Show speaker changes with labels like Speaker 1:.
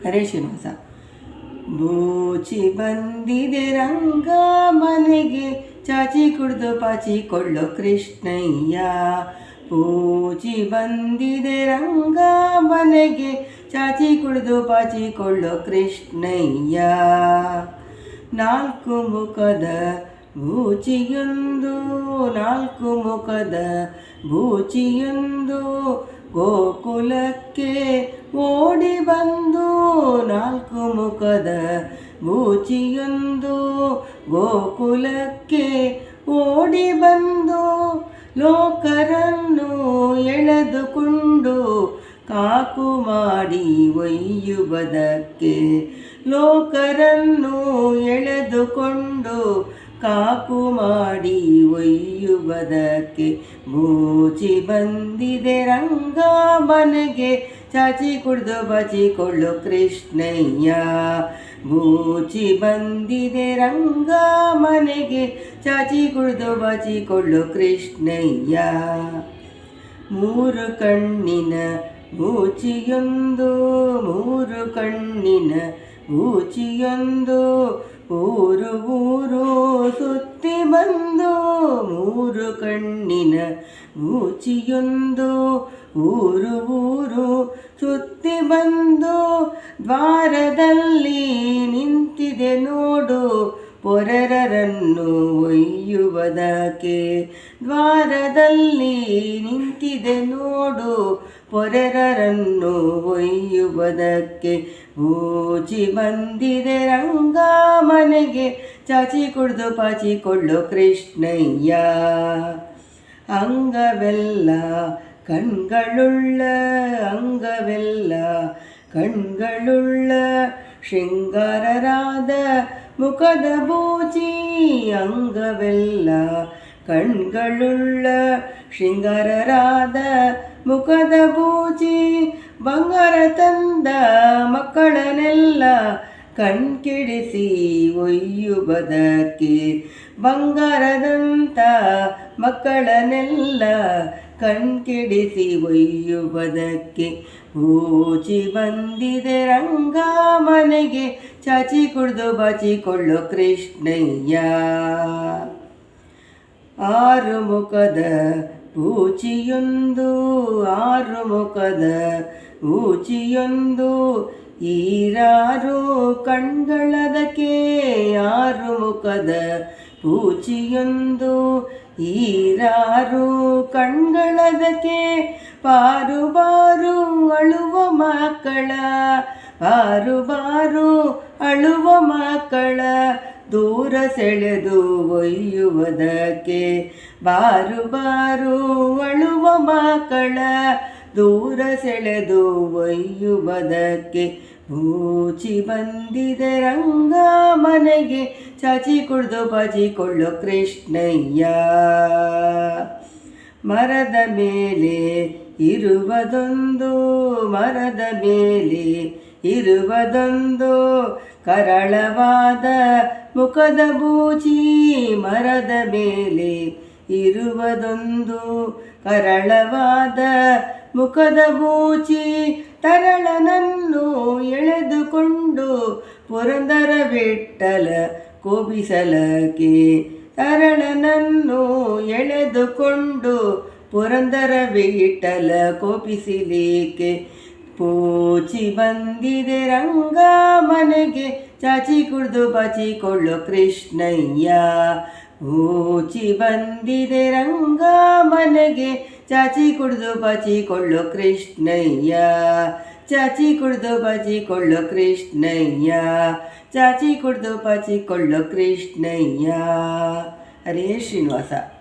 Speaker 1: ಹರೇ ಶ್ರೀನಿವಾಸ. ಬೂಚಿ ಬಂದಿದೆ ರಂಗ ಮನೆಗೆ, ಚಾಚಿ ಕುಡ್ದು ಪಾಚಿಕೊಳ್ಳೋ ಕೃಷ್ಣಯ್ಯ. ಪೂಚಿ ಬಂದಿದೆ ರಂಗ ಮನೆಗೆ, ಚಾಚಿ ಕುಡ್ದು ಪಾಚಿಕೊಳ್ಳೋ ಕೃಷ್ಣಯ್ಯ. ನಾಲ್ಕು ಮುಖದ ಬೂಚಿಯೊಂದು, ನಾಲ್ಕು ಮುಖದ ಬೂಚಿಯೊಂದು, ಗೋಕುಲಕ್ಕೆ ಓಡಿ ಬಂದು. ನಾಲ್ಕು ಮುಖದ ಬೂಚಿಯೊಂದು ಗೋಕುಲಕ್ಕೆ ಓಡಿ ಬಂದು, ಲೋಕರನ್ನು ಎಳೆದುಕೊಂಡು ಕಾಕು ಮಾಡಿ ಒಯ್ಯುವುದಕ್ಕೆ. ಲೋಕರನ್ನು ಎಳೆದುಕೊಂಡು ಕಾಕು ಮಾಡಿ ಒಯ್ಯುವುದಕ್ಕೆ. ಬೂಚಿ ಬಂದಿದೆ ರಂಗ ಮನೆಗೆ, ಚಾಚಿ ಕುಡ್ದು ಬಾಚಿಕೊಳ್ಳೋ ಕೃಷ್ಣಯ್ಯ. ಬೂಚಿ ಬಂದಿದೆ ರಂಗ ಮನೆಗೆ, ಚಾಚಿ ಕುಡ್ದು ಬಾಚಿಕೊಳ್ಳೋ ಕೃಷ್ಣಯ್ಯ. ಮೂರು ಕಣ್ಣಿನ ಬೂಚಿಯೊಂದು, ಮೂರು ಕಣ್ಣಿನ ಬೂಚಿಯೊಂದು, ಊರು ಊರು ಸುತ್ತಿ ಬಂದು. ಮೂರು ಕಣ್ಣಿನ ಬೂಚಿಯೊಂದು, ಊರು ಊರು ಸುತ್ತಿ ಬಂದು. ದ್ವಾರದಲ್ಲಿ ನಿಂತಿದೆ ನೋಡು, ಪೊರರನ್ನು ಒಯ್ಯುವುದಕ್ಕೆ. ದ್ವಾರದಲ್ಲಿ ನಿಂತಿದೆ ನೋಡು, ಪೊರರನ್ನು ಒಯ್ಯುವುದಕ್ಕೆ. ಬೂಚಿ ಬಂದಿದೆ ರಂಗ ಮನೆಗೆ, ಚಾಚಿ ಕುಡ್ದು ಪಾಚಿಕೊಳ್ಳೋ ಕೃಷ್ಣಯ್ಯ. ಅಂಗವೆಲ್ಲ ಕಣ್ಗಳುಳ್ಳ, ಅಂಗವೆಲ್ಲ ಕಣ್ಗಳುಳ್ಳ, ಶೃಂಗಾರರಾದ ಮುಖದ ಬೂಚಿ. ಅಂಗವೆಲ್ಲ ಕಣ್ಗಳುಳ್ಳ, ಶೃಂಗಾರರಾದ ಮುಖದ ಬೂಚಿ. ಬಂಗಾರ ತಂದ ಮಕ್ಕಳನ್ನೆಲ್ಲ ಕಣ್ಕೆಡಿಸಿ ಒಯ್ಯುವುದಕ್ಕೆ. ಬಂಗಾರದಂಥ ಮಕ್ಕಳನ್ನೆಲ್ಲ ಕಣ್ಕೆಡಿಸಿ ಒಯ್ಯುವುದಕ್ಕೆ. ಬೂಚಿ ಬಂದಿದೆ ರಂಗ ಮನೆಗೆ, ಚಾಚಿ ಕುಡ್ದು ಬಾಚಿಕೊಳ್ಳೋ ಕೃಷ್ಣಯ್ಯ. ಆರು ಮುಖದ ಬೂಚಿಯೊಂದು, ಆರು ಮುಖದ ಬೂಚಿಯೊಂದು, ಈರಾರು ಕಣ್ಗಳದಕ್ಕೆ. ಆರು ಮುಖದ ಬೂಚಿಯೊಂದು, ಈರಾರು ಕಣ್ಗಳದಕ್ಕೆ. ಬಾರು ಬಾರು ಅಳುವ ಮಕ್ಕಳ, ಬಾರು ಬಾರು ಅಳುವ ಮಕ್ಕಳ, ದೂರ ಸೆಳೆದು ಒಯ್ಯುವುದಕ್ಕೆ. ಬಾರು ಬಾರು ಅಳುವ ಮಕ್ಕಳ, ದೂರ ಸೆಳೆದು ಒಯ್ಯುವುದಕ್ಕೆ. ಬೂಚಿ ಬಂದಿದೆ ರಂಗ ಮನೆಗೆ, ಚಾಚಿ ಕುಡ್ದು ಬಾಚಿಕೊಳ್ಳೋ ಕೃಷ್ಣಯ್ಯ. ಮರದ ಮೇಲೆ ಇರುವುದೊಂದು, ಮರದ ಮೇಲೆ ಇರುವುದೊಂದು, ಕರಳವಾದ ಮುಖದ ಬೂಚಿ. ಮರದ ಮೇಲೆ ಇರುವುದೊಂದು, ಕರಳವಾದ ಮುಖದ ಬೂಚಿ. ತರಳನನ್ನು ಎಳೆದುಕೊಂಡು ಪುರಂದರ ವಿಠ್ಠಲ ಕೋಪಿಸಲಕ್ಕೆ. ತರಳನನ್ನು ಎಳೆದುಕೊಂಡು ಪುರಂದರ ವಿಠ್ಠಲ ಕೋಪಿಸಲಿಕ್ಕೆ. ಪೂಚಿ ಬಂದಿದೆ ರಂಗ ಮನೆಗೆ, ಚಾಚಿ ಕುಡ್ದು ಬಾಚಿಕೊಳ್ಳೋ ಕೃಷ್ಣಯ್ಯ. ಪೂಚಿ ಬಂದಿದೆ ರಂಗ ಮನೆಗೆ, ಚಾಚಿ ಕುಡ್ದು ಬಾಚಿಕೊಳ್ಳೋ ಕೃಷ್ಣಯ್ಯ. ಚಾಚಿ ಕುಡ್ದು ಬಾಚಿಕೊಳ್ಳೋ ಕೃಷ್ಣಯ್ಯ, ಚಾಚಿ ಕುಡ್ದು ಬಾಚಿಕೊಳ್ಳೋ ಕೃಷ್ಣಯ್ಯ. ಹರೇ ಶ್ರೀನಿವಾಸ.